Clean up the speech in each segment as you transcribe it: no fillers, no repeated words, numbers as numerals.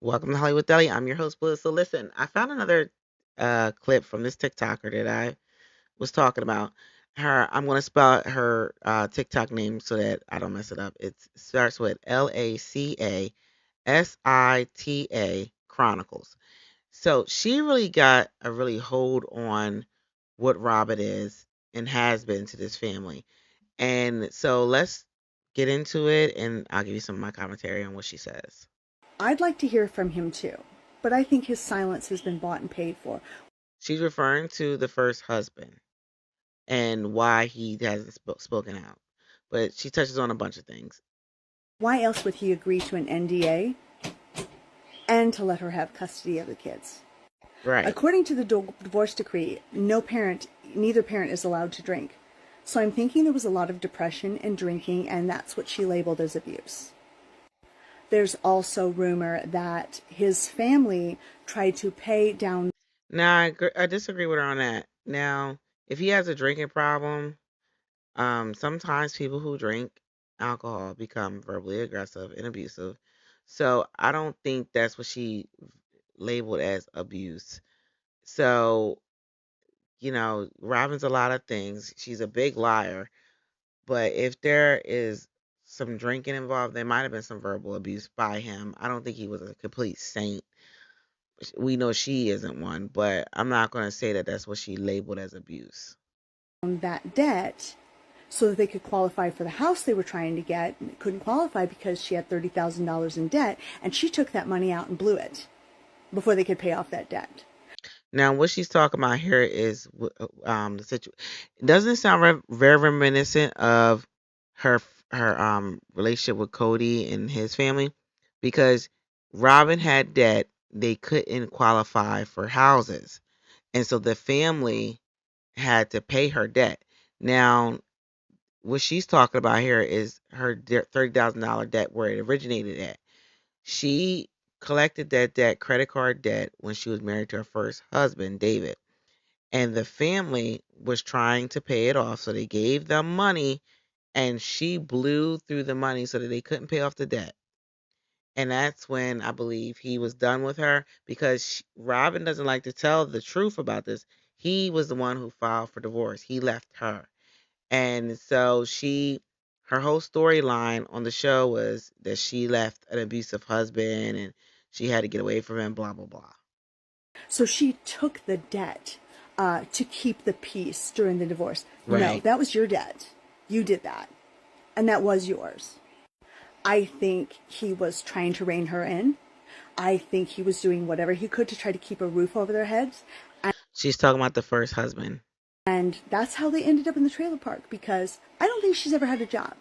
Welcome to Hollywood Deli. I'm your host, Blue. So listen, I found another clip from this TikToker that I was talking about. I'm gonna spell her TikTok name so that I don't mess it up. It starts with Lacasita Chronicles. So she really got a really hold on what Robin is and has been to this family. And so let's get into it, and I'll give you some of my commentary on what she says. I'd like to hear from him too, but I think his silence has been bought and paid for. She's referring to the first husband and why he hasn't spoken out. But she touches on a bunch of things. Why else would he agree to an NDA and to let her have custody of the kids? Right. According to the divorce decree, neither parent is allowed to drink. So I'm thinking there was a lot of depression and drinking, and that's what she labeled as abuse. There's also rumor that his family tried to pay down. Now, I disagree with her on that. Now, if he has a drinking problem, sometimes people who drink alcohol become verbally aggressive and abusive. So I don't think that's what she labeled as abuse. So, Robin's a lot of things. She's a big liar. But if there is some drinking involved, there might have been some verbal abuse by him. I don't think he was a complete saint. We know she isn't one, but I'm not going to say that that's what she labeled as abuse. That debt so that they could qualify for the house they were trying to get. And couldn't qualify because she had $30,000 in debt, and she took that money out and blew it before they could pay off that debt. Now, what she's talking about here is the situation. Doesn't it sound very reminiscent of her relationship with Cody and his family? Because Robin had debt, they couldn't qualify for houses, and so the family had to pay her debt. Now, what she's talking about here is her $30,000 debt where it originated at. She collected that debt, credit card debt, when she was married to her first husband, David. And the family was trying to pay it off, so they gave them money, and she blew through the money so that they couldn't pay off the debt. And that's when I believe he was done with her because Robin doesn't like to tell the truth about this. He was the one who filed for divorce. He left her. And so her whole storyline on the show was that she left an abusive husband and she had to get away from him, blah, blah, blah. So she took the debt to keep the peace during the divorce. No, Right. that was your debt. You did that. And that was yours. I think he was trying to rein her in. I think he was doing whatever he could to try to keep a roof over their heads. She's talking about the first husband. And that's how they ended up in the trailer park, because I don't think she's ever had a job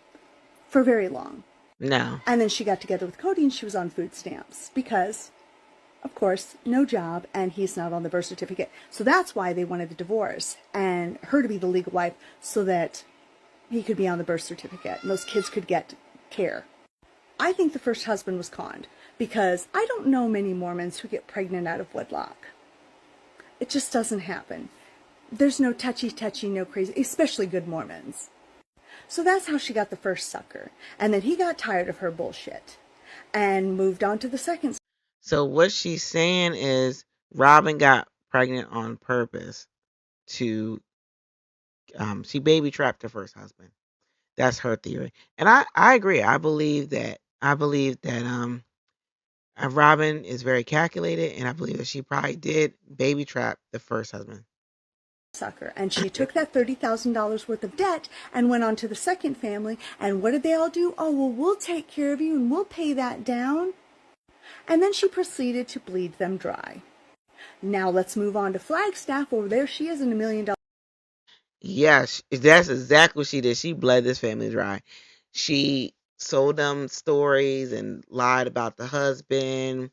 for very long. No. And then she got together with Cody and she was on food stamps because, of course, no job, and he's not on the birth certificate. So that's why they wanted the divorce and her to be the legal wife so that he could be on the birth certificate and those kids could get care. I think the first husband was conned because I don't know many Mormons who get pregnant out of wedlock. It just doesn't happen. There's no touchy, no crazy, especially good Mormons. So that's how she got the first sucker. And then he got tired of her bullshit and moved on to the second. So what she's saying is Robin got pregnant on purpose to she baby trapped her first husband. That's her theory. And I agree. I believe that Robin is very calculated, and I believe that she probably did baby trap the first husband. Sucker. And she took that $30,000 worth of debt and went on to the second family. And what did they all do? Oh, well, we'll take care of you and we'll pay that down. And then she proceeded to bleed them dry. Now let's move on to Flagstaff. Over there she is in $1 million. Yes, that's exactly what she did. She bled this family dry. She sold them stories and lied about the husband.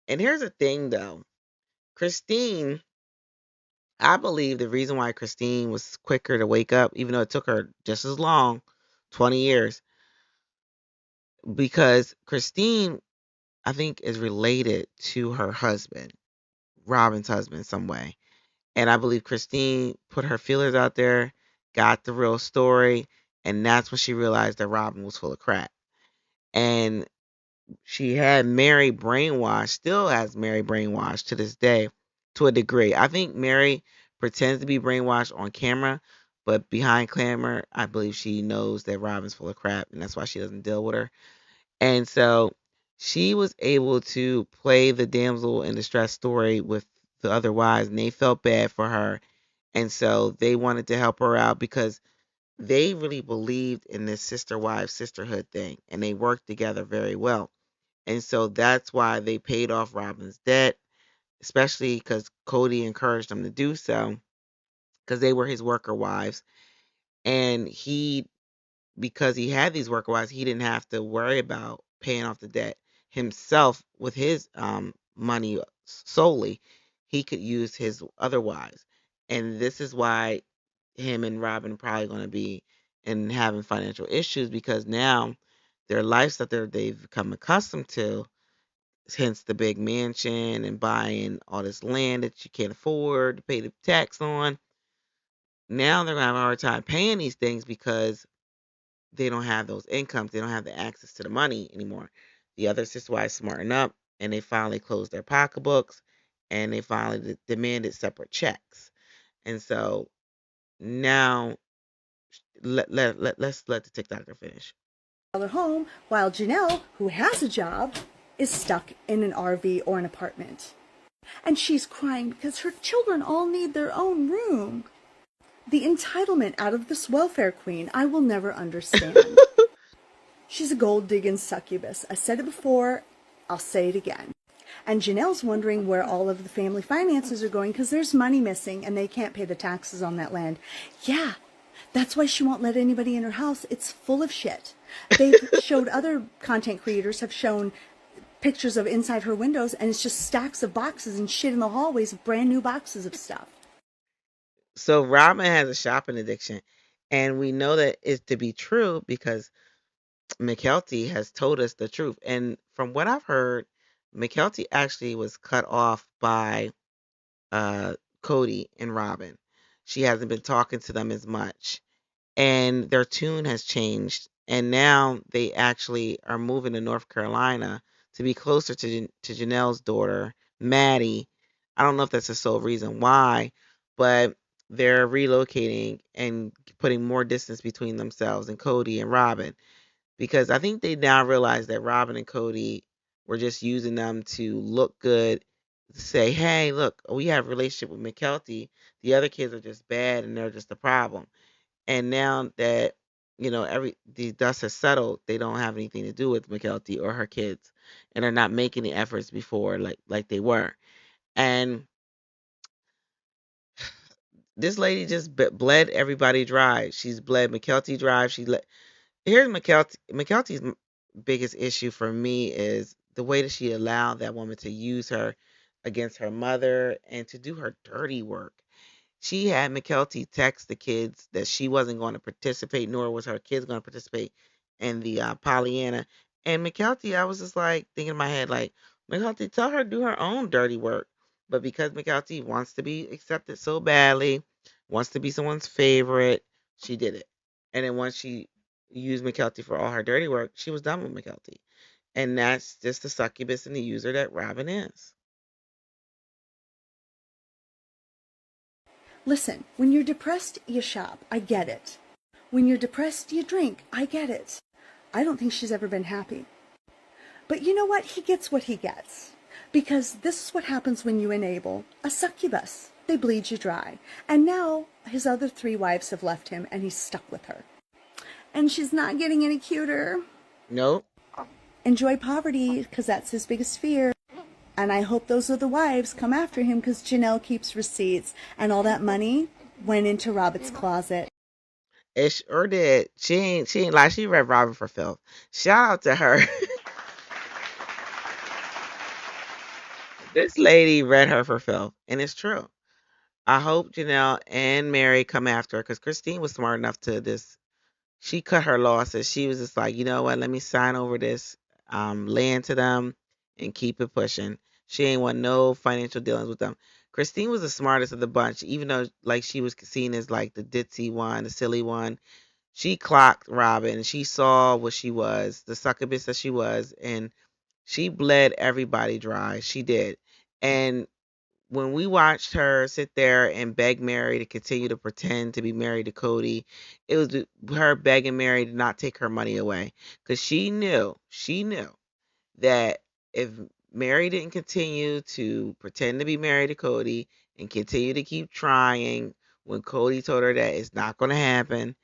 And here's the thing, though. Christine, I believe the reason why Christine was quicker to wake up, even though it took her just as long, 20 years, because Christine, I think, is related to her husband, Robin's husband, some way. And I believe Christine put her feelers out there, got the real story, and that's when she realized that Robin was full of crap. And she had Mary brainwashed, still has Mary brainwashed to this day to a degree. I think Mary pretends to be brainwashed on camera, but behind camera, I believe she knows that Robin's full of crap, and that's why she doesn't deal with her. And so she was able to play the damsel in distress story with the other wives, and they felt bad for her. And so they wanted to help her out because they really believed in this sister wife sisterhood thing, and they worked together very well. And so that's why they paid off Robin's debt, especially because Cody encouraged them to do so because they were his worker wives. And he, because he had these worker wives, he didn't have to worry about paying off the debt himself with his money solely. He could use his other wives. And this is why him and Robin are probably going to be and having financial issues because now their lives that they've become accustomed to, hence the big mansion and buying all this land that you can't afford to pay the tax on. Now they're gonna have a hard time paying these things because they don't have those incomes. They don't have the access to the money anymore. The other sister wives smarten up and they finally closed their pocketbooks and they finally demanded separate checks. And so now let's let the TikToker finish. Her home, while Janelle, who has a job, is stuck in an RV or an apartment. And she's crying because her children all need their own room. The entitlement out of this welfare queen, I will never understand. She's a gold digging succubus. I said it before, I'll say it again. And Janelle's wondering where all of the family finances are going because there's money missing and they can't pay the taxes on that land. Yeah, that's why she won't let anybody in her house. It's full of shit. They've showed other content creators have shown pictures of inside her windows and it's just stacks of boxes and shit in the hallways of brand new boxes of stuff. So Robin has a shopping addiction, and we know that it's to be true because McKelty has told us the truth. And from what I've heard, McKelty actually was cut off by uh, Cody and Robin. She hasn't been talking to them as much, and their tune has changed. And now they actually are moving to North Carolina to be closer to to Janelle's daughter, Maddie. I don't know if that's the sole reason why, but they're relocating and putting more distance between themselves and Cody and Robin because I think they now realize that Robin and Cody were just using them to look good, to say, "Hey, look, we have a relationship with McKelty. The other kids are just bad, and they're just a problem." And now that every the dust has settled, they don't have anything to do with McKelty or her kids, and they're not making the efforts before like they were. And this lady just bled everybody dry. She's bled McKelty dry. Here's McKelty's biggest issue for me is the way that she allowed that woman to use her against her mother and to do her dirty work. She had McKelty text the kids that she wasn't going to participate, nor was her kids going to participate in the Pollyanna. And McKelty, I was just like thinking in my head, like, McKelty, tell her to do her own dirty work. But because McKelty wants to be accepted so badly, wants to be someone's favorite, she did it. And then once she used McKelty for all her dirty work, she was done with McKelty. And that's just the succubus and the user that Robin is. Listen, when you're depressed, you shop. I get it. When you're depressed, you drink. I get it. I don't think she's ever been happy. But you know what? He gets what he gets. Because this is what happens when you enable a succubus. They bleed you dry. And now his other three wives have left him and he's stuck with her. And she's not getting any cuter. Nope. Enjoy poverty because that's his biggest fear. And I hope those other wives come after him because Janelle keeps receipts and all that money went into Robert's closet. It sure did. She ain't like she read Robin for filth. Shout out to her. This lady read her for filth, and it's true. I hope Janelle and Mary come after her because Christine was smart enough to this. She cut her losses. She was just like, you know what? Let me sign over this land to them and keep it pushing. She ain't want no financial dealings with them. Christine was the smartest of the bunch, even though like she was seen as like the ditzy one, the silly one. She clocked Robin. She saw what she was, the succubus that she was, and She bled everybody dry. She did. And when we watched her sit there and beg Mary to continue to pretend to be married to Cody, it was her begging Mary to not take her money away because she knew that if Mary didn't continue to pretend to be married to Cody and continue to keep trying when Cody told her that it's not going to happen,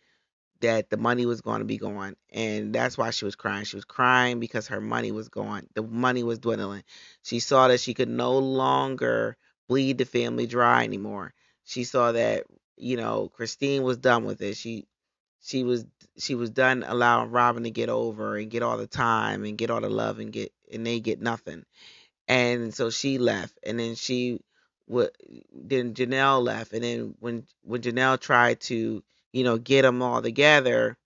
that the money was going to be gone. And that's why she was crying. She was crying because her money was gone. The money was dwindling. She saw that she could no longer bleed the family dry anymore. She saw that, Christine was done with it. She was she was done allowing Robyn to get over and get all the time and get all the love and they get nothing. And so she left, and then would then Janelle left, and then when Janelle tried to get them all together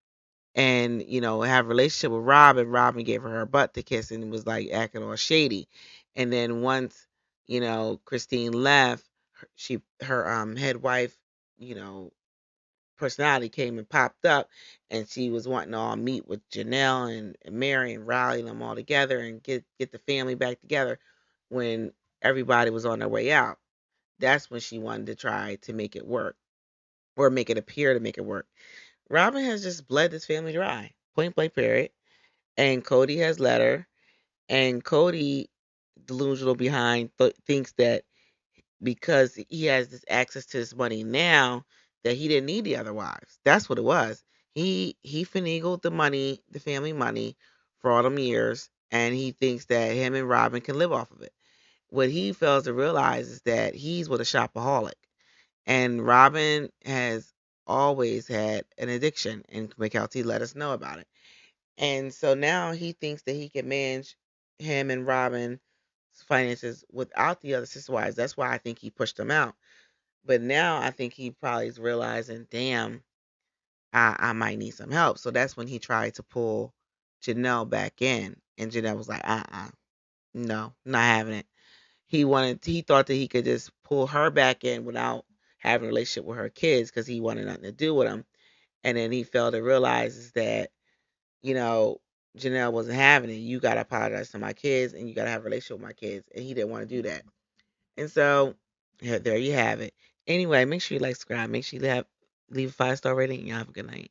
and have a relationship with Robyn gave her butt to kiss and was like acting all shady. And then once Christine left, her head wife you know personality came and popped up, and she was wanting to all meet with Janelle and Mary and rally them all together and get the family back together when everybody was on their way out. That's when she wanted to try to make it work or make it appear to make it work. Robyn has just bled this family dry, point blank period. And Cody has let her, and Cody, delusional behind, thinks that because he has this access to this money now that he didn't need the other wives. That's what it was. He finagled the money, the family money, for all them years, and he thinks that him and Robyn can live off of it. What he fails to realize is that he's with a shopaholic, and Robyn has always had an addiction, and McKelty let us know about it. And so now he thinks that he can manage him and Robyn's finances without the other sister wives. That's why I think he pushed them out. But now I think he probably is realizing, damn, I might need some help. So that's when he tried to pull Janelle back in. And Janelle was like, no, not having it. He thought that he could just pull her back in without having a relationship with her kids because he wanted nothing to do with them. And then he failed to realize is that you know, Janelle wasn't having it. You got to apologize to my kids and you got to have a relationship with my kids. And he didn't want to do that. And so, yeah, there you have it. Anyway, make sure you like, subscribe. Make sure you leave a 5-star rating. Y'all have a good night.